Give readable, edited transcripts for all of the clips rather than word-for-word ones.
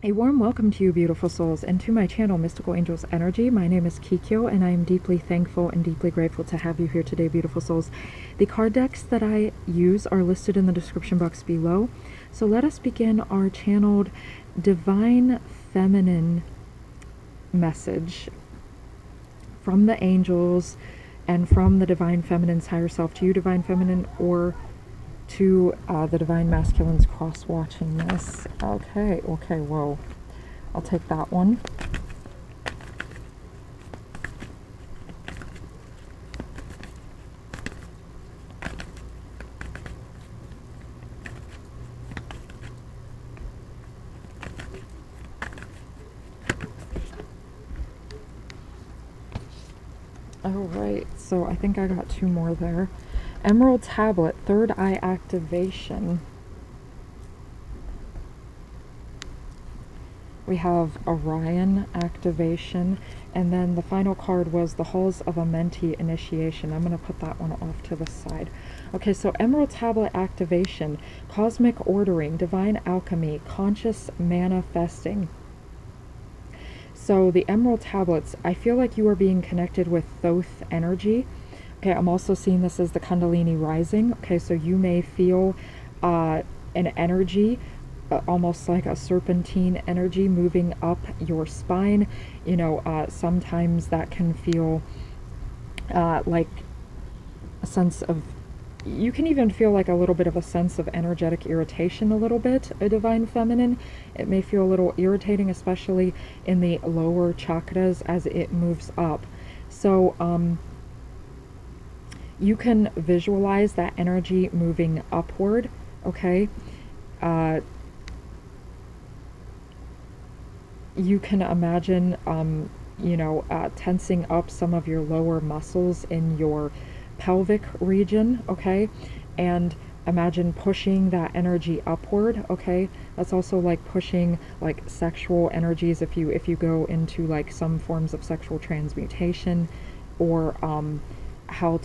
A warm welcome to you, beautiful souls, and to my channel, Mystical Angels Energy. My name is Kikyo, and I am deeply thankful and deeply grateful to have you here today, beautiful souls. The card decks that I use are listed in the description box below. So let us begin our channeled Divine Feminine message from the angels and from the Divine Feminine's higher self to you, Divine Feminine, or to the Divine Masculines cross-watching this. Okay, whoa. I'll take that one. Alright, so I think I got two more there. Emerald Tablet, Third Eye Activation. We have Orion Activation, and then the final card was the Halls of a Mentee Initiation. I'm going to put that one off to the side. Okay, so Emerald Tablet Activation, Cosmic Ordering, Divine Alchemy, Conscious Manifesting. So the Emerald Tablets, I feel like you are being connected with Thoth energy. Okay, I'm also seeing this as the Kundalini rising. Okay, so you may feel an energy, almost like a serpentine energy moving up your spine. You know, sometimes that can feel like a sense of, you can even feel like a little bit of a sense of energetic irritation a little bit, a Divine Feminine. It may feel a little irritating, especially in the lower chakras as it moves up. So, you can visualize that energy moving upward, okay? You can imagine, tensing up some of your lower muscles in your pelvic region, okay? And imagine pushing that energy upward, okay? That's also like pushing like sexual energies if you go into like some forms of sexual transmutation, or how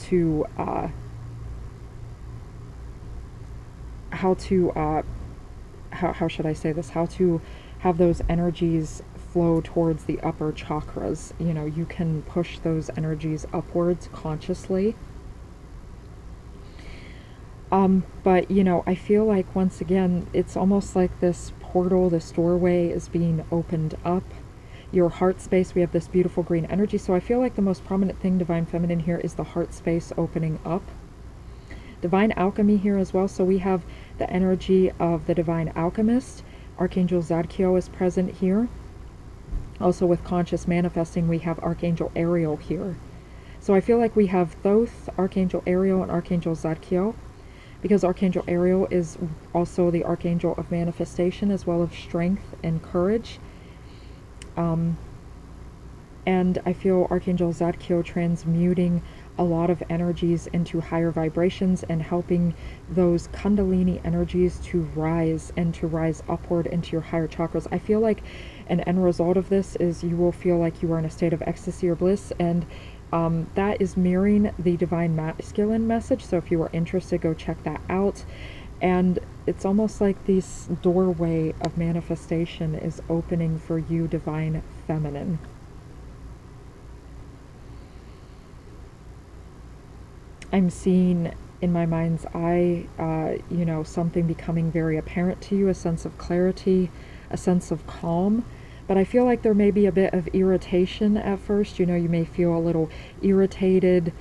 should I say this? How to have those energies flow towards the upper chakras. You know, you can push those energies upwards consciously. But you know, I feel like once again, it's almost like this portal, this doorway is being opened up. Your heart space, we have this beautiful green energy. So I feel like the most prominent thing, Divine Feminine, here is the heart space opening up. Divine Alchemy here as well. So we have the energy of the Divine Alchemist. Archangel Zadkiel is present here. Also with Conscious Manifesting, we have Archangel Ariel here. So I feel like we have Thoth, Archangel Ariel, and Archangel Zadkiel, because Archangel Ariel is also the Archangel of Manifestation as well as strength and courage. And I feel Archangel Zadkiel transmuting a lot of energies into higher vibrations and helping those Kundalini energies to rise and to rise upward into your higher chakras. I feel like an end result of this is you will feel like you are in a state of ecstasy or bliss, and that is mirroring the Divine Masculine message. So if you are interested, go check that out. And it's almost like this doorway of manifestation is opening for you, Divine Feminine. I'm seeing in my mind's eye, something becoming very apparent to you, a sense of clarity, a sense of calm. But I feel like there may be a bit of irritation at first. You know, you may feel a little irritated,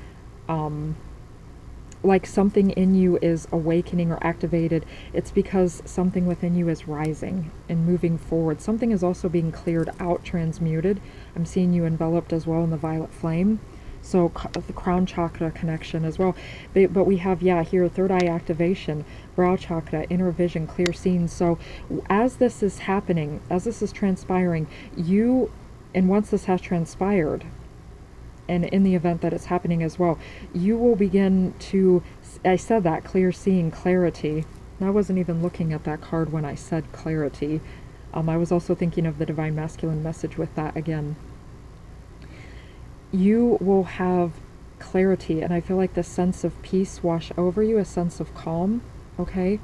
like something in you is awakening or activated. It's because something within you is rising and moving forward. Something is also being cleared out, transmuted. I'm seeing you enveloped as well in the violet flame. So the crown chakra connection as well. But we have, here, third eye activation, brow chakra, inner vision, clear seeing. So as this is happening, as this is transpiring, and once this has transpired, and in the event that it's happening as well, you will begin to, I said that, clear seeing, clarity. And I wasn't even looking at that card when I said clarity. I was also thinking of the Divine Masculine message with that again. You will have clarity, and I feel like the sense of peace wash over you, a sense of calm, okay?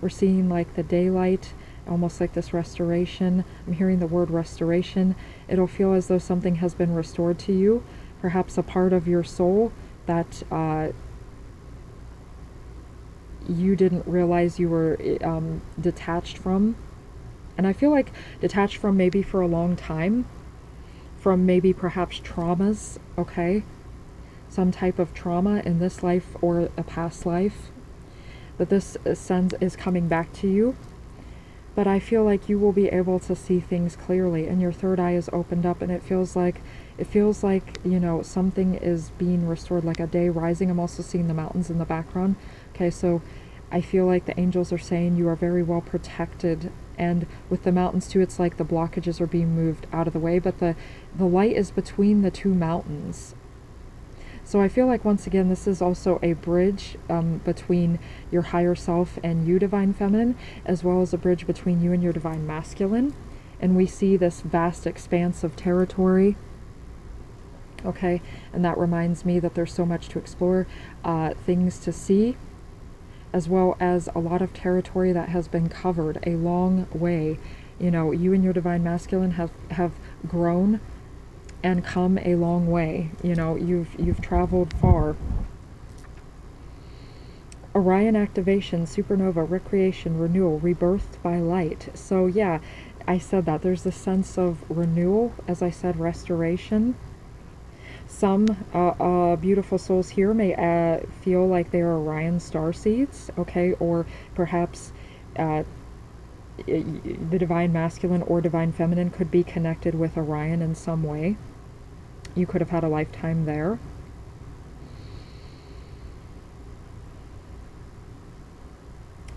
We're seeing like the daylight almost like this restoration. I'm hearing the word restoration. It'll feel as though something has been restored to you, perhaps a part of your soul that you didn't realize you were detached from. And I feel like detached from maybe for a long time, from maybe perhaps traumas, okay? Some type of trauma in this life or a past life. But this sense is coming back to you. But I feel like you will be able to see things clearly, and your third eye is opened up, and it feels like, you know, something is being restored, like a day rising. I'm also seeing the mountains in the background. Okay, so I feel like the angels are saying you are very well protected. And with the mountains too, it's like the blockages are being moved out of the way, but the light is between the two mountains. So I feel like, once again, this is also a bridge between your higher self and you, divine feminine, as well as a bridge between you and your divine masculine. And we see this vast expanse of territory. Okay, and that reminds me that there's so much to explore, things to see, as well as a lot of territory that has been covered a long way. You know, you and your divine masculine have grown and come a long way. You know, you've traveled far. Orion activation, supernova, recreation, renewal, rebirth by light. So yeah, I said that. There's this sense of renewal, as I said, restoration. Some beautiful souls here may feel like they are Orion starseeds, okay, or perhaps the divine masculine or divine feminine could be connected with Orion in some way. You could have had a lifetime there.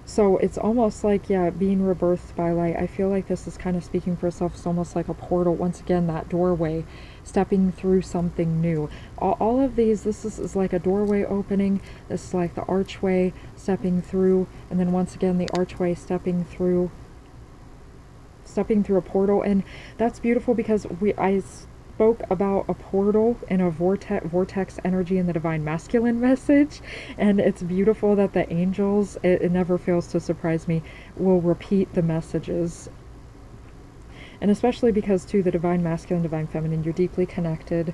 So it's almost like, yeah, being rebirthed by light. I feel like this is kind of speaking for itself. It's almost like a portal. Once again, that doorway, stepping through something new. All of these, this is like a doorway opening. This is like the archway, stepping through. And then once again, the archway, stepping through a portal. And that's beautiful because I spoke about a portal and a vortex energy in the divine masculine message, and it's beautiful that the angels, it never fails to surprise me, will repeat the messages. And especially because too, the divine masculine, divine feminine, you're deeply connected.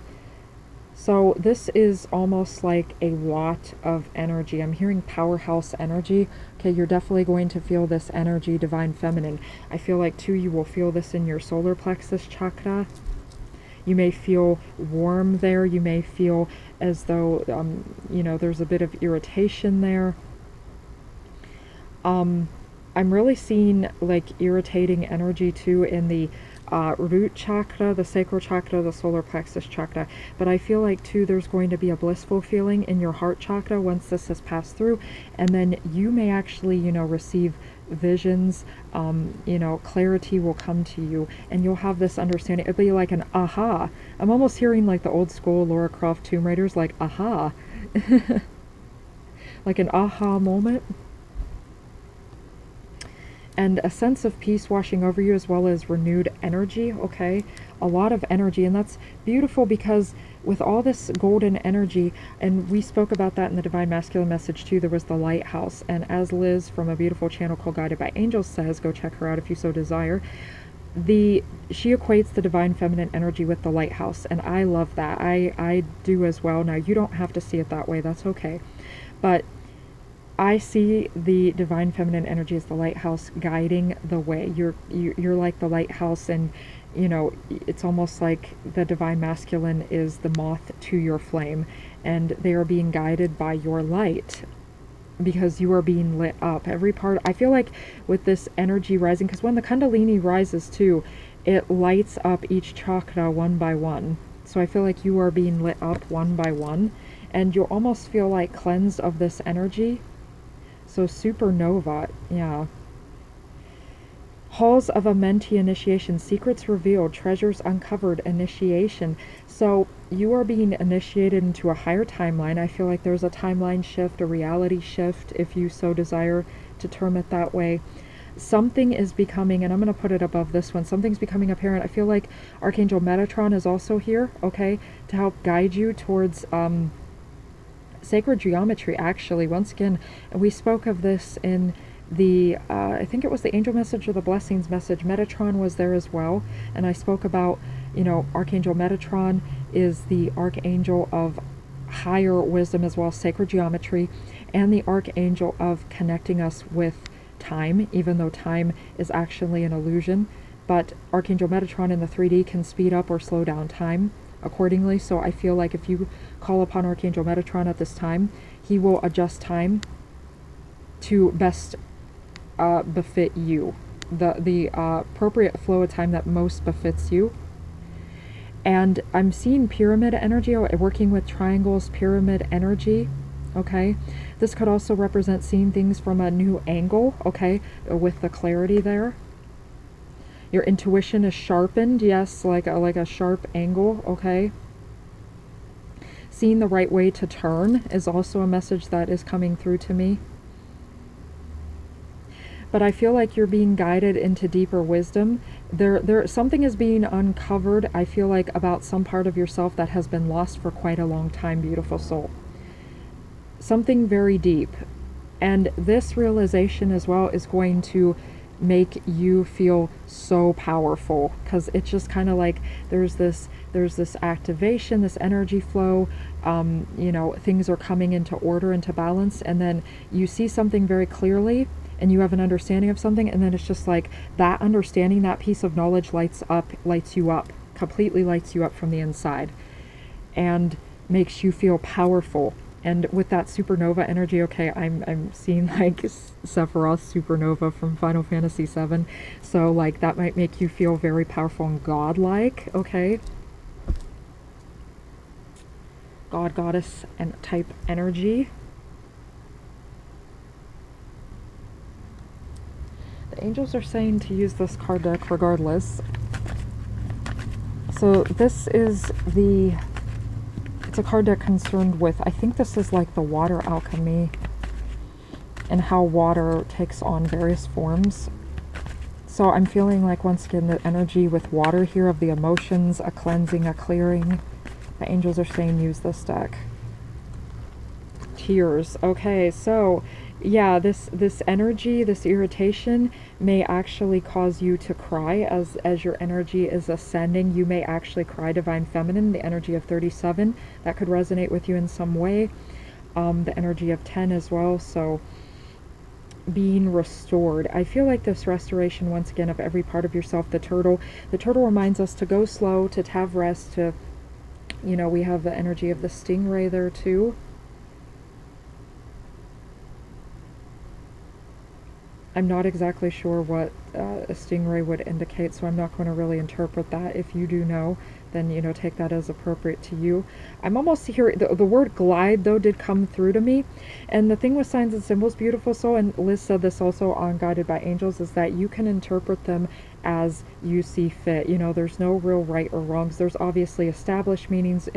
So this is almost like a lot of energy. I'm hearing powerhouse energy. Okay, you're definitely going to feel this energy, divine feminine. I feel like too, you will feel this in your solar plexus chakra. You may feel warm there. You may feel as though, you know, there's a bit of irritation there. I'm really seeing like irritating energy too in the root chakra, the sacral chakra, the solar plexus chakra. But I feel like too, there's going to be a blissful feeling in your heart chakra once this has passed through. And then you may actually, you know, receive visions, you know, clarity will come to you, and you'll have this understanding. It'll be like an aha. I'm almost hearing like the old school Lara Croft Tomb Raiders, like aha. Like an aha moment. And a sense of peace washing over you, as well as renewed energy, okay? A lot of energy, and that's beautiful because with all this golden energy, and we spoke about that in the Divine Masculine message too, there was the lighthouse. And as Liz from a beautiful channel called Guided by Angels says, go check her out if you so desire, she equates the divine feminine energy with the lighthouse, and I love that. I do as well. Now, you don't have to see it that way, that's okay. But I see the divine feminine energy as the lighthouse guiding the way. You're like the lighthouse, and you know, it's almost like the divine masculine is the moth to your flame, and they are being guided by your light because you are being lit up. Every part, I feel like with this energy rising, because when the Kundalini rises too, it lights up each chakra one by one. So I feel like you are being lit up one by one, and you'll almost feel like cleansed of this energy. So supernova, yeah. Halls of a mentee initiation, secrets revealed, treasures uncovered, initiation. So you are being initiated into a higher timeline. I feel like there's a timeline shift, a reality shift, if you so desire to term it that way. Something is becoming, and I'm going to put it above this one, something's becoming apparent. I feel like Archangel Metatron is also here, okay, to help guide you towards sacred geometry, actually. Once again, we spoke of this in I think it was the angel message or the blessings message, Metatron was there as well. And I spoke about, Archangel Metatron is the archangel of higher wisdom as well as sacred geometry, and the archangel of connecting us with time, even though time is actually an illusion. But Archangel Metatron in the 3D can speed up or slow down time accordingly. So I feel like if you call upon Archangel Metatron at this time, he will adjust time to best befit you, the appropriate flow of time that most befits you. And I'm seeing pyramid energy, working with triangles, pyramid energy, okay? This could also represent seeing things from a new angle, okay, with the clarity there. Your intuition is sharpened, yes, like a sharp angle, okay? Seeing the right way to turn is also a message that is coming through to me. But I feel like you're being guided into deeper wisdom. Something is being uncovered, I feel like, about some part of yourself that has been lost for quite a long time, beautiful soul. Something very deep. And this realization as well is going to make you feel so powerful, because it's just kind of like there's this activation, this energy flow, things are coming into order, into balance, and then you see something very clearly and you have an understanding of something, and then it's just like that understanding, that piece of knowledge lights you up, completely lights you up from the inside and makes you feel powerful. And with that supernova energy, okay, I'm seeing like Sephiroth's supernova from Final Fantasy VII. So like that might make you feel very powerful and godlike, okay? God, goddess, and type energy. The angels are saying to use this card deck regardless. So this is it's a card deck concerned with, I think this is like the water alchemy and how water takes on various forms. So I'm feeling like, once again, the energy with water here of the emotions, a cleansing, a clearing. The angels are saying use this deck. Tears. Okay, so yeah, this energy, this irritation may actually cause you to cry as your energy is ascending. You may actually cry divine feminine, the energy of 37. That could resonate with you in some way. The energy of 10 as well. So being restored. I feel like this restoration, once again, of every part of yourself. The turtle reminds us to go slow, to have rest, to, we have the energy of the stingray there too. I'm not exactly sure what a stingray would indicate, so I'm not going to really interpret that. If you do know, then, take that as appropriate to you. I'm almost hearing, the word glide, though, did come through to me. And the thing with signs and symbols, beautiful soul, and Liz said this also on Guided by Angels, is that you can interpret them as you see fit. There's no real right or wrongs. There's obviously established meanings,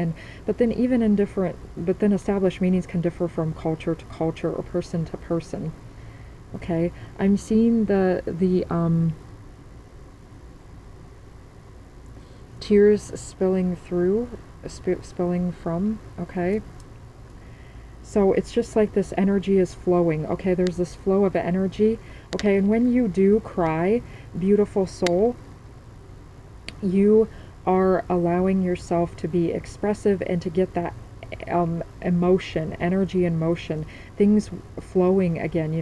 but then established meanings can differ from culture to culture or person to person. Okay, I'm seeing the tears spilling from, okay? So it's just like this energy is flowing, okay? There's this flow of energy, okay? And when you do cry, beautiful soul, you are allowing yourself to be expressive and to get that emotion, energy and motion, things flowing again,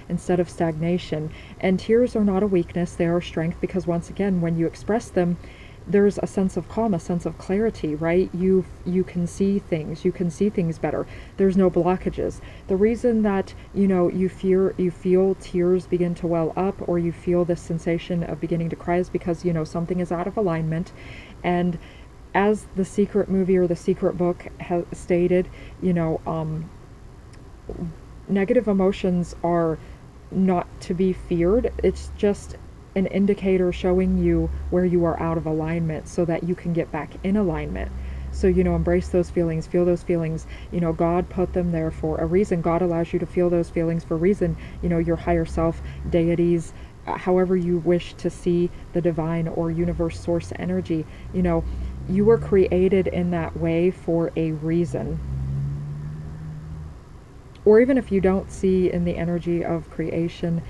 instead of stagnation. And tears are not a weakness, they are strength, because once again, when you express them, there's a sense of calm, a sense of clarity, right? You can see things better. There's no blockages. The reason that, you feel tears begin to well up, or you feel this sensation of beginning to cry, is because, something is out of alignment. And as the Secret movie or the Secret book has stated, negative emotions are not to be feared. It's just an indicator showing you where you are out of alignment so that you can get back in alignment. So, embrace those feelings, feel those feelings. God put them there for a reason. God allows you to feel those feelings for a reason. Your higher self, deities, however you wish to see the divine or universe source energy, you were created in that way for a reason. Or even if you don't see in the energy of creation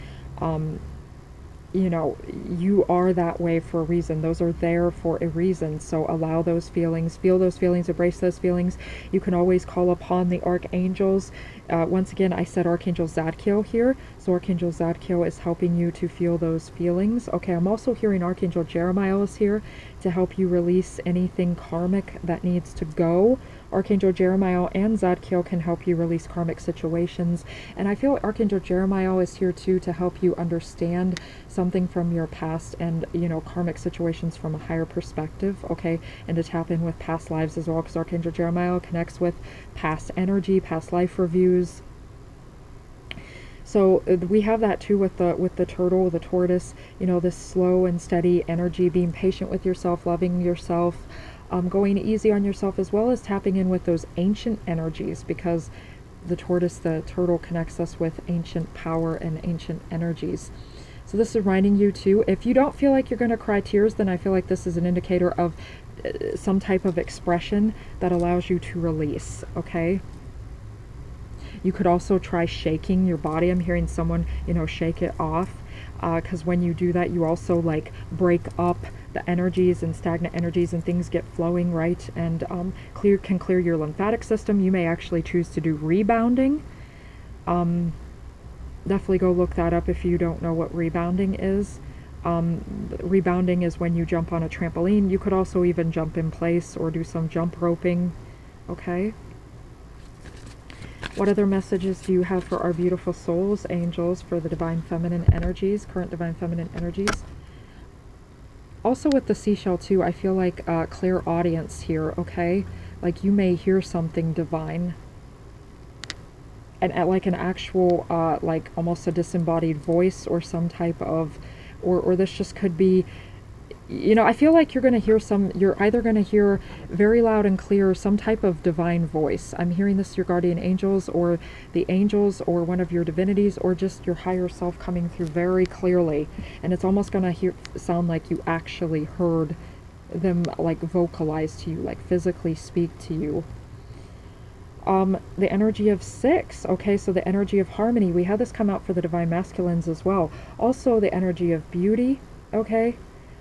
you know, you are that way for a reason. Those are there for a reason. So allow those feelings, feel those feelings, embrace those feelings. You can always call upon the archangels. Once again, I said Archangel Zadkiel here. So Archangel Zadkiel is helping you to feel those feelings. Okay, I'm also hearing Archangel Jeremiah is here to help you release anything karmic that needs to go. Archangel Jeremiah and Zadkiel can help you release karmic situations. And I feel Archangel Jeremiah is here too to help you understand something from your past and, you know, karmic situations from a higher perspective, okay? And to tap in with past lives as well, because Archangel Jeremiah connects with past energy, past life reviews. So we have that too with the turtle, the tortoise, you know, this slow and steady energy, being patient with yourself, loving yourself, going easy on yourself, as well as tapping in with those ancient energies, because the tortoise, the turtle, connects us with ancient power and ancient energies. So this is reminding you too, if you don't feel like you're going to cry tears, then I feel like this is an indicator of some type of expression that allows you to release, okay? You could also try shaking your body. I'm hearing someone, you know, shake it off, because when you do that, you also like break up the energies and stagnant energies, and things get flowing, right? And can clear your lymphatic system. You may actually choose to do rebounding. Definitely go look that up if you don't know what rebounding is. Rebounding is when you jump on a trampoline. You could also even jump in place or do some jump roping, okay? What other messages do you have for our beautiful souls, angels, for the divine feminine energies, current divine feminine energies? Also with the seashell too, I feel like clairaudience here, okay? Like you may hear something divine. And like an actual, like almost a disembodied voice or some type of, or this just could be, you know, I feel like you're going to hear you're either going to hear very loud and clear some type of divine voice. I'm hearing this, your guardian angels or the angels or one of your divinities, or just your higher self coming through very clearly. And it's almost going to sound like you actually heard them like vocalize to you, like physically speak to you. The energy of 6, okay, so the energy of harmony. We had this come out for the divine masculines as well. Also the energy of beauty, okay.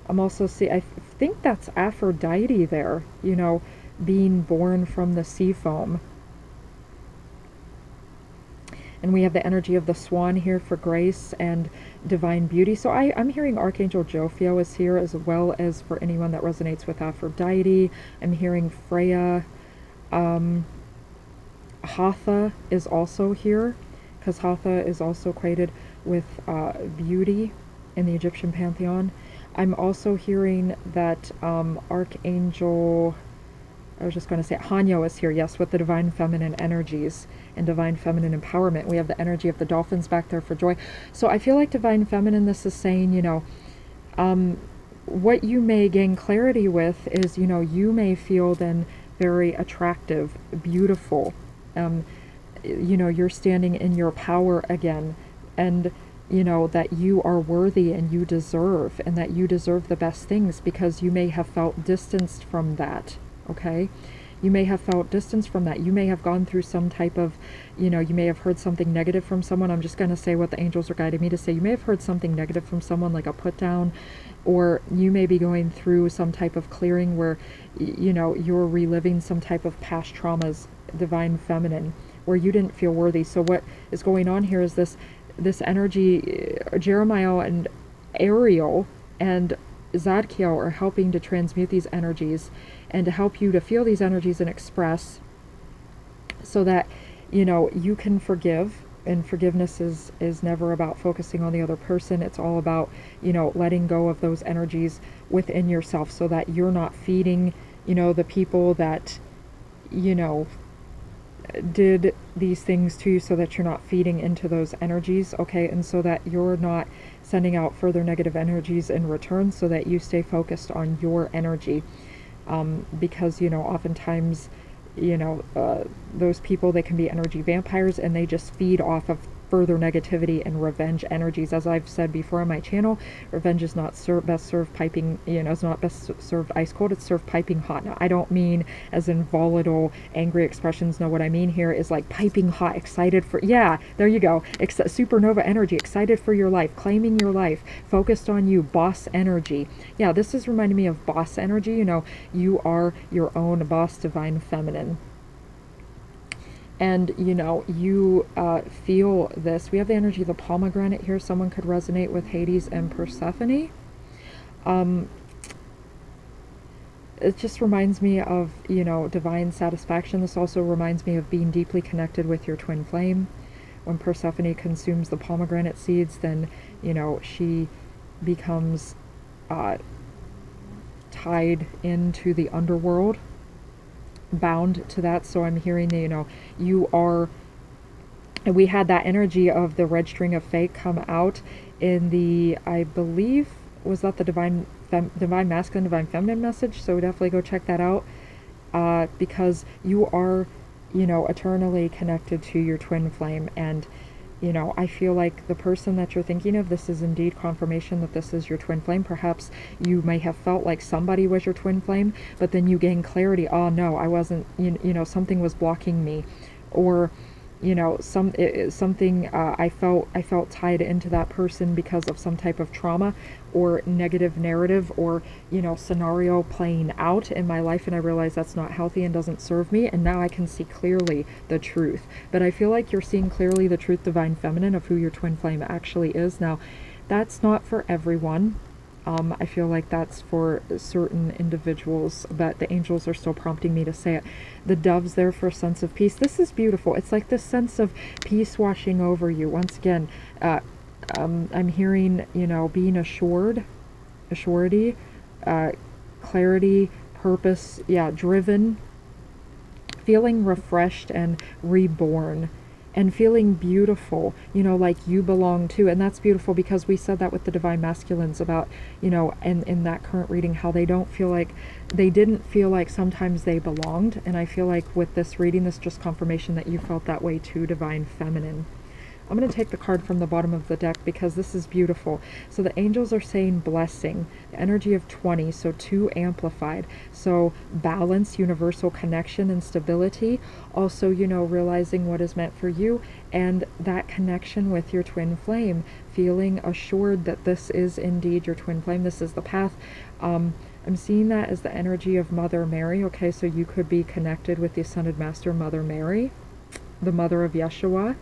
I'm also I think that's Aphrodite there, you know, being born from the sea foam. And we have the energy of the swan here for grace and divine beauty. So I'm hearing Archangel Jophiel is here, as well as for anyone that resonates with Aphrodite. I'm hearing Freya. Hatha is also here, because Hatha is also equated with beauty in the Egyptian pantheon. I'm also hearing that Archangel, I was just going to say Hanyo is here, yes, with the divine feminine energies and divine feminine empowerment. We have the energy of the dolphins back there for joy. So I feel like divine feminine, this is saying, you know, what you may gain clarity with is, you know, you may feel then very attractive, beautiful. You know, you're standing in your power again, and you know that you are worthy and you deserve, and that you deserve the best things, because you may have felt distanced from that, okay? You may have felt distanced from that. You may have gone through some type of, you know, you may have heard something negative from someone. I'm just going to say what the angels are guiding me to say. You may have heard something negative from someone, like a put down, or you may be going through some type of clearing where, you know, you're reliving some type of past traumas, divine feminine, where you didn't feel worthy. So what is going on here is this energy, Jeremiah and Ariel and Zadkiel are helping to transmute these energies and to help you to feel these energies and express, so that, you know, you can forgive. And forgiveness is never about focusing on the other person. It's all about, you know, letting go of those energies within yourself, so that you're not feeding, you know, the people that, you know, did these things to you, so that you're not feeding into those energies, okay? And so that you're not sending out further negative energies in return, so that you stay focused on your energy. Because, you know, oftentimes, you know, those people, they can be energy vampires, and they just feed off of further negativity and revenge energies. As I've said before on my channel, revenge is not best served piping, it's not best served ice cold, it's served piping hot. Now, I don't mean as in volatile, angry expressions. No, what I mean here is like piping hot, excited for, yeah, there you go, supernova energy, excited for your life, claiming your life, focused on you, boss energy. Yeah, this is reminding me of boss energy. You are your own boss, divine feminine. And, you feel this. We have the energy of the pomegranate here. Someone could resonate with Hades and Persephone. It just reminds me of, divine satisfaction. This also reminds me of being deeply connected with your twin flame. When Persephone consumes the pomegranate seeds, then, she becomes tied into the underworld, bound to that. So I'm hearing that, you are, and we had that energy of the red string of fate come out in the, I believe, was that the divine masculine, divine feminine message? So definitely go check that out, because you are, eternally connected to your twin flame. And I feel like the person that you're thinking of, this is indeed confirmation that this is your twin flame. Perhaps you may have felt like somebody was your twin flame, but then you gain clarity. Oh no, I wasn't, something was blocking me. Or, something, I felt tied into that person because of some type of trauma or negative narrative or, scenario playing out in my life, and I realize that's not healthy and doesn't serve me, and now I can see clearly the truth. But I feel like you're seeing clearly the truth, divine feminine, of who your twin flame actually is. Now, that's not for everyone. I feel like that's for certain individuals, but the angels are still prompting me to say it. The dove's there for a sense of peace. This is beautiful. It's like this sense of peace washing over you. Once again, I'm hearing, being assured, assurity, clarity, purpose, driven, feeling refreshed and reborn. And feeling beautiful, like you belong to. And that's beautiful, because we said that with the divine masculines about, in that current reading, how they didn't feel like sometimes they belonged. And I feel like with this reading, this is just confirmation that you felt that way too, divine feminine. I'm going to take the card from the bottom of the deck because this is beautiful. So the angels are saying blessing, the energy of 20, so 2 amplified. So balance, universal connection and stability. Also, realizing what is meant for you and that connection with your twin flame, feeling assured that this is indeed your twin flame. This is the path. I'm seeing that as the energy of Mother Mary. Okay, so you could be connected with the Ascended Master, Mother Mary, the mother of Yeshua.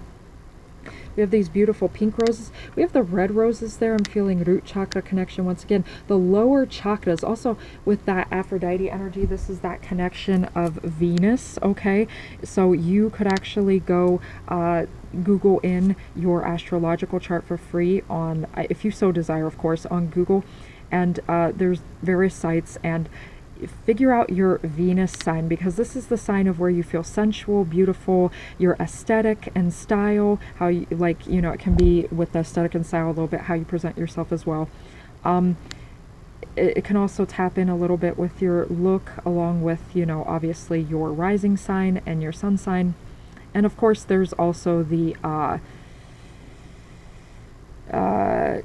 We have these beautiful pink roses. We have the red roses there. I'm feeling root chakra connection once again. The lower chakras, also with that Aphrodite energy, this is that connection of Venus, okay? So you could actually go Google in your astrological chart for free on, if you so desire, of course, on Google. And there's various sites, and figure out your Venus sign, because this is the sign of where you feel sensual, beautiful, your aesthetic and style, how you, it can be with the aesthetic and style a little bit, how you present yourself as well. It can also tap in a little bit with your look, along with, obviously your rising sign and your sun sign. And of course, there's also the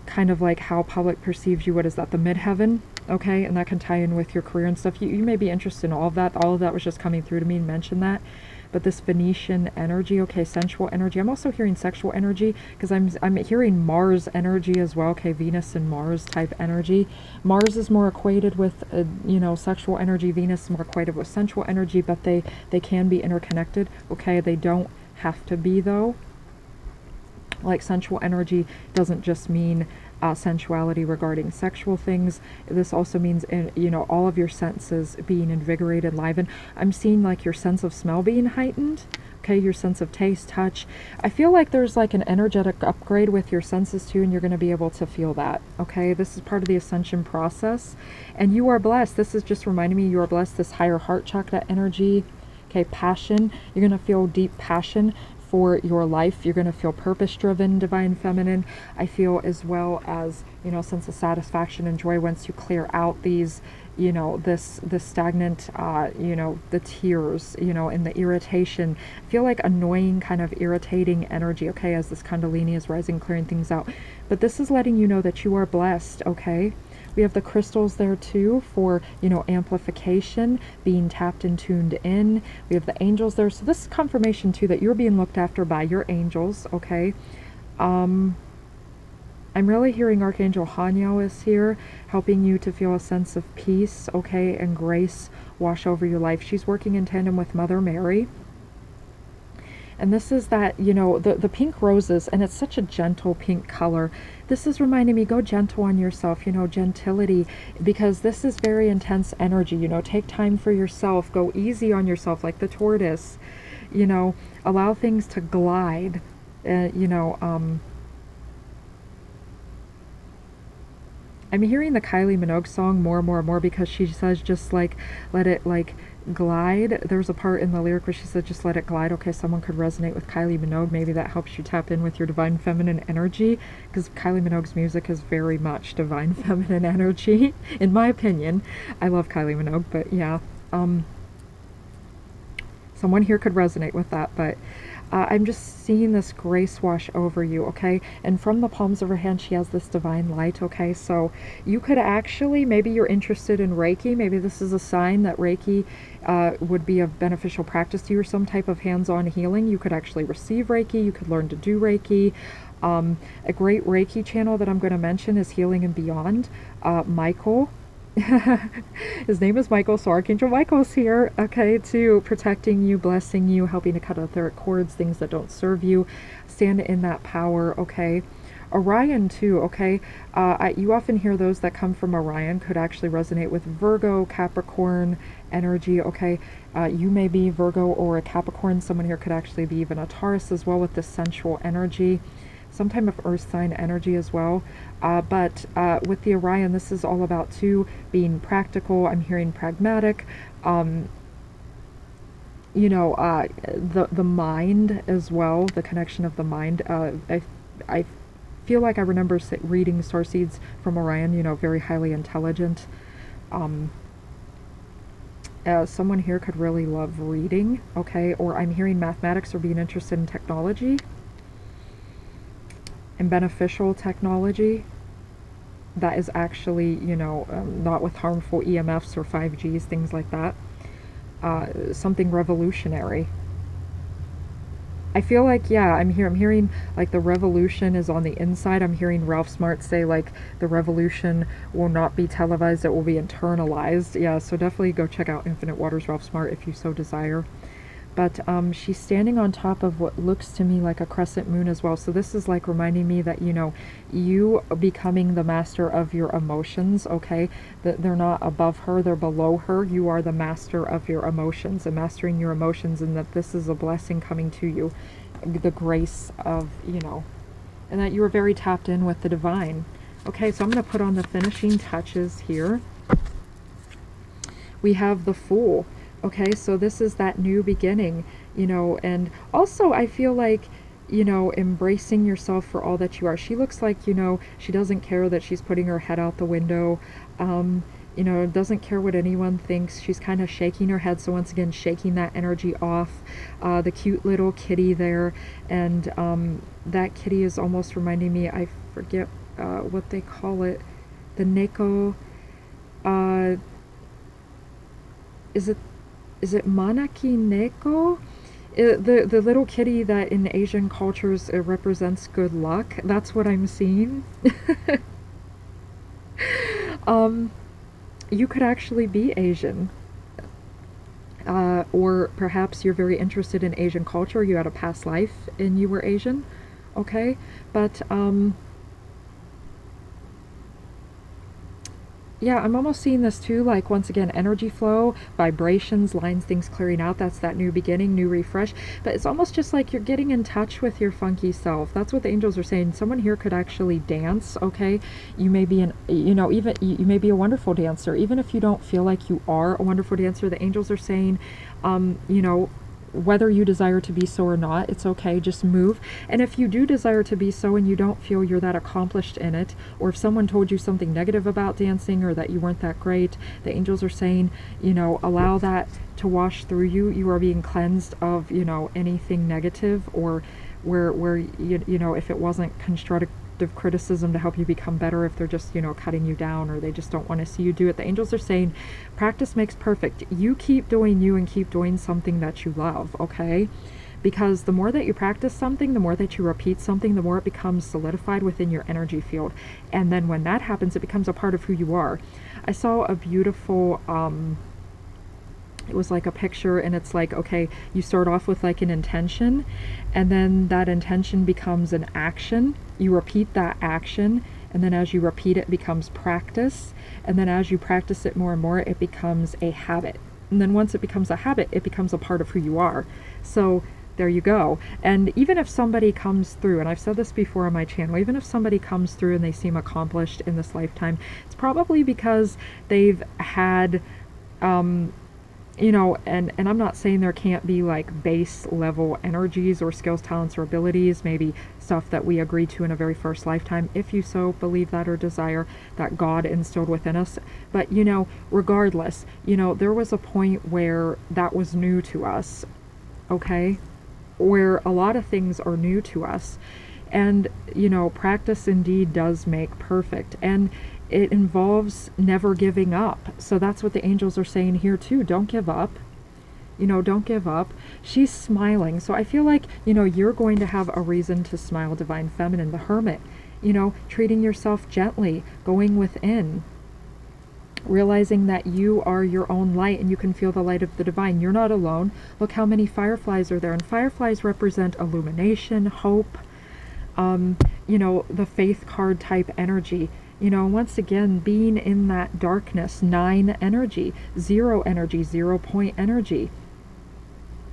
kind of like how public perceives you. What is that? The midheaven. Okay, and that can tie in with your career and stuff. You may be interested in all of that. All of that was just coming through to me and mention that. But this Venetian energy, okay, sensual energy. I'm also hearing sexual energy, because I'm hearing Mars energy as well. Okay, Venus and Mars type energy. Mars is more equated with, sexual energy. Venus is more equated with sensual energy, but they can be interconnected. Okay, they don't have to be, though. Like, sensual energy doesn't just mean sensuality regarding sexual things. This also means, all of your senses being invigorated, enlivened. I'm seeing like your sense of smell being heightened. Okay, your sense of taste, touch. I feel like there's like an energetic upgrade with your senses too, and you're going to be able to feel that. Okay, this is part of the ascension process, and you are blessed. This is just reminding me you are blessed. This higher heart chakra energy. Okay, passion. You're going to feel deep passion for your life. You're going to feel purpose-driven, divine feminine. I feel as well as, you know, a sense of satisfaction and joy once you clear out these, you know, this stagnant, you know, the tears, you know, and the irritation. I feel like annoying, kind of irritating energy, okay, as this Kundalini is rising, clearing things out. But this is letting you know that you are blessed, okay? We have the crystals there too for, you know, amplification, being tapped and tuned in. We have the angels there. So this is confirmation too that you're being looked after by your angels, okay? I'm really hearing Archangel Haniel is here, helping you to feel a sense of peace, okay, and grace wash over your life. She's working in tandem with Mother Mary. And this is that, you know, the pink roses, and it's such a gentle pink color. This is reminding me, go gentle on yourself, you know, gentility, because this is very intense energy, you know, take time for yourself, go easy on yourself like the tortoise, you know, allow things to glide, you know, I'm hearing the Kylie Minogue song more and more and more, because she says just like, let it like glide. There's a part in the lyric where she said just let it glide. Okay, someone could resonate with Kylie Minogue. Maybe that helps you tap in with your divine feminine energy, because Kylie Minogue's music is very much divine feminine energy, in my opinion. I love Kylie Minogue, but yeah, someone here could resonate with that. But I'm just seeing this grace wash over you, okay? And from the palms of her hand, she has this divine light, okay? So you could actually, maybe you're interested in Reiki. Maybe this is a sign that Reiki would be a beneficial practice to you, or some type of hands-on healing. You could actually receive Reiki. You could learn to do Reiki. A great Reiki channel that I'm going to mention is Healing and Beyond. Michael. His name is Michael, so Archangel Michael's here, okay, too, protecting you, blessing you, helping to cut etheric cords, things that don't serve you. Stand in that power, okay? Orion, too, okay? You often hear those that come from Orion could actually resonate with Virgo, Capricorn energy, okay? You may be Virgo or a Capricorn. Someone here could actually be even a Taurus as well, with this sensual energy. Some type of earth sign energy as well. But with the Orion, this is all about too being practical. I'm hearing pragmatic. You know, the mind as well, the connection of the mind. I feel like I remember reading starseeds from Orion, you know, very highly intelligent. Someone here could really love reading, okay? Or I'm hearing mathematics, or being interested in technology and beneficial technology that is actually, you know, not with harmful EMFs or 5Gs, things like that. Something revolutionary. I feel like, yeah, I'm hearing like the revolution is on the inside. I'm hearing Ralph Smart say like the revolution will not be televised, it will be internalized. Yeah, so definitely go check out Infinite Waters Ralph Smart if you so desire. But she's standing on top of what looks to me like a crescent moon as well. So this is like reminding me that, you know, you becoming the master of your emotions, okay? That they're not above her, they're below her. You are the master of your emotions and mastering your emotions, and that this is a blessing coming to you. The grace of, you know, and that you are very tapped in with the divine. Okay, so I'm going to put on the finishing touches here. We have the Fool. Okay, so this is that new beginning, you know, and also I feel like, you know, embracing yourself for all that you are. She looks like, you know, she doesn't care that she's putting her head out the window, you know, doesn't care what anyone thinks. She's kind of shaking her head, so once again, shaking that energy off. The cute little kitty there, and that kitty is almost reminding me, I forget what they call it, the Neko, is it Manaki Neko? The little kitty that in Asian cultures represents good luck. That's what I'm seeing. You could actually be Asian. Or perhaps you're very interested in Asian culture. You had a past life and you were Asian. Okay? But, yeah, I'm almost seeing this too, like, once again, energy flow, vibrations, lines, things clearing out. That's that new beginning, new refresh. But it's almost just like you're getting in touch with your funky self. That's what the angels are saying. Someone here could actually dance, okay? You may be you know, even you may be a wonderful dancer. Even if you don't feel like you are a wonderful dancer, the angels are saying, you know, whether you desire to be so or not, it's okay, just move. And if you do desire to be so and you don't feel you're that accomplished in it, or if someone told you something negative about dancing or that you weren't that great, the angels are saying, you know, allow that to wash through you. You are being cleansed of, you know, anything negative, or where you know, if it wasn't constructive criticism to help you become better, if they're just, you know, cutting you down, or they just don't want to see you do it. The angels are saying practice makes perfect. You keep doing you and keep doing something that you love, okay? Because the more that you practice something, the more that you repeat something, the more it becomes solidified within your energy field. And then when that happens, it becomes a part of who you are. I saw a beautiful it was like a picture, and it's like, okay, you start off with like an intention, and then that intention becomes an action. You repeat that action, and then as you repeat it, becomes practice, and then as you practice it more and more, it becomes a habit. And then once it becomes a habit, it becomes a part of who you are. So there you go. And even if somebody comes through, and I've said this before on my channel, even if somebody comes through and they seem accomplished in this lifetime, it's probably because they've had you know, and I'm not saying there can't be like base level energies or skills, talents, or abilities, maybe stuff that we agreed to in a very first lifetime, if you so believe that or desire, that God instilled within us. But, you know, regardless, you know, there was a point where that was new to us, okay? Where a lot of things are new to us. And, you know, practice indeed does make perfect. And it involves never giving up. So that's what the angels are saying here too. Don't give up. You know, don't give up. She's smiling. So I feel like, you know, you're going to have a reason to smile, Divine Feminine, the Hermit. You know, treating yourself gently, going within, realizing that you are your own light and you can feel the light of the divine. You're not alone. Look how many fireflies are there. And fireflies represent illumination, hope, you know, the faith card type energy. You know, once again, being in that darkness, 9 energy, 0 energy, 0 point energy.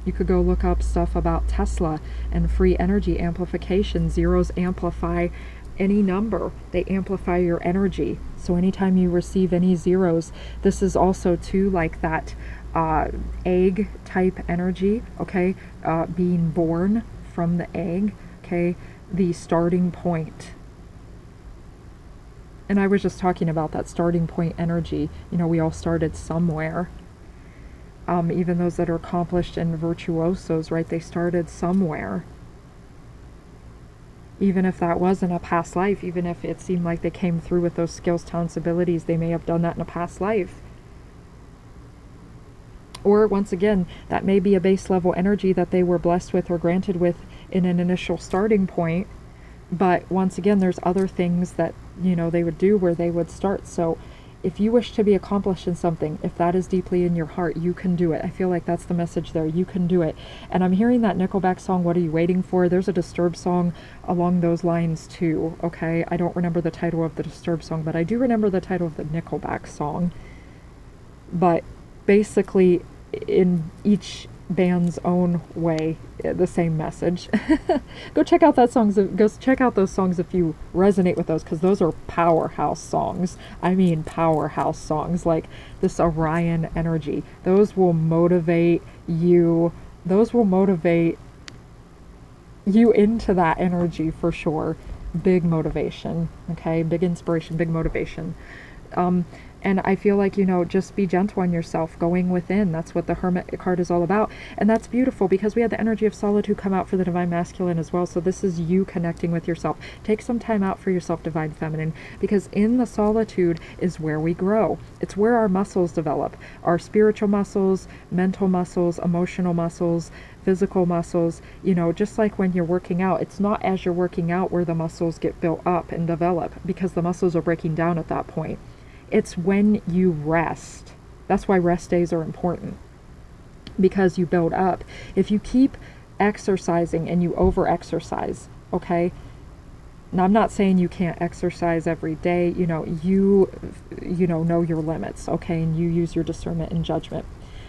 You could go look up stuff about Tesla and free energy amplification. Zeros amplify any number. They amplify your energy. So anytime you receive any zeros, this is also too like that egg type energy, okay? Being born from the egg, okay? The starting point. And I was just talking about that starting point energy. You know, we all started somewhere. Even those that are accomplished and virtuosos, right? They started somewhere. Even if that wasn't a past life, even if it seemed like they came through with those skills, talents, abilities, they may have done that in a past life. Or once again, that may be a base level energy that they were blessed with or granted with in an initial starting point. But once again, there's other things that, you know, they would do where they would start. So if you wish to be accomplished in something, if that is deeply in your heart, you can do it. I feel like that's the message there. You can do it. And I'm hearing that Nickelback song, What Are You Waiting For? There's a Disturbed song along those lines too, okay? I don't remember the title of the Disturbed song, but I do remember the title of the Nickelback song. But basically, in each band's own way, the same message. Go check out those songs if you resonate with those, because those are powerhouse songs. I mean powerhouse songs, like this Orion energy. Those will motivate you. Those will motivate you into that energy for sure. Big motivation, okay? Big inspiration, big motivation. And I feel like, you know, just be gentle on yourself, going within. That's what the Hermit card is all about. And that's beautiful because we had the energy of solitude come out for the Divine Masculine as well. So this is you connecting with yourself. Take some time out for yourself, Divine Feminine, because in the solitude is where we grow. It's where our muscles develop. Our spiritual muscles, mental muscles, emotional muscles, physical muscles. You know, just like when you're working out, it's not as you're working out where the muscles get built up and develop, because the muscles are breaking down at that point. It's when you rest. That's why rest days are important, because you build up. If you keep exercising and you over-exercise, okay? Now, I'm not saying you can't exercise every day. You know, you know your limits, okay? And you use your discernment and judgment.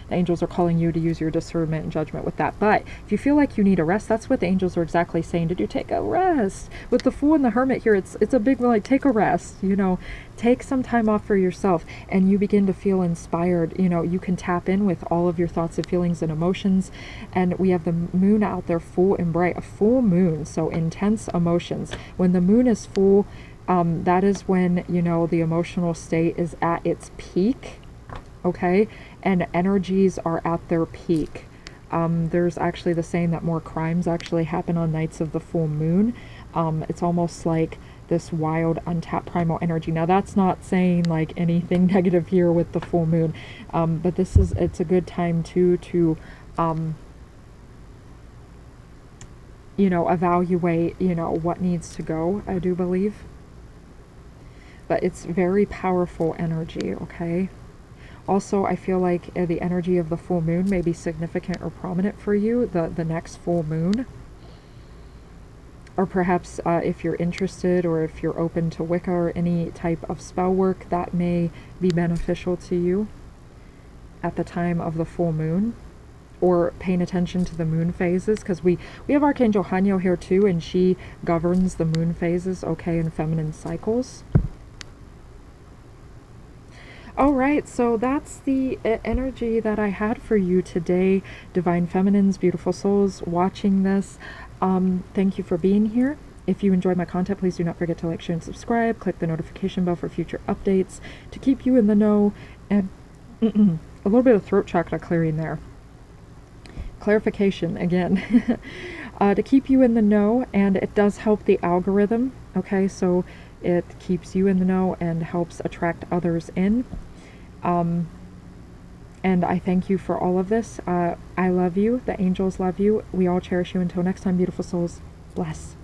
The angels are calling you to use your discernment and judgment with that. But if you feel like you need a rest, that's what the angels are exactly saying to do. Take a rest. With the Fool and the Hermit here, it's a big one, like, take a rest, you know, take some time off for yourself, and you begin to feel inspired. You know, you can tap in with all of your thoughts and feelings and emotions. And we have the moon out there full and bright, a full moon, so intense emotions. When the moon is full, that is when, you know, the emotional state is at its peak, okay, and energies are at their peak. There's actually the saying that more crimes actually happen on nights of the full moon. It's almost like this wild, untapped primal energy. Now, that's not saying like anything negative here with the full moon, but it's a good time too to you know, evaluate, you know, what needs to go, I do believe. But it's very powerful energy, okay? Also, I feel like the energy of the full moon may be significant or prominent for you, the next full moon. Or perhaps if you're interested, or if you're open to Wicca or any type of spell work, that may be beneficial to you at the time of the full moon. Or paying attention to the moon phases, because we have Archangel Hanyo here too, and she governs the moon phases, okay, in feminine cycles. Alright, so that's the energy that I had for you today, Divine Feminines, beautiful souls watching this. Thank you for being here. If you enjoyed my content, please do not forget to like, share, and subscribe. Click the notification bell for future updates to keep you in the know. And a little bit of throat chakra clearing there. Clarification again. To keep you in the know, and it does help the algorithm, okay, so it keeps you in the know and helps attract others in. And I thank you for all of this. I love you. The angels love you. We all cherish you. Until next time, beautiful souls. Bless.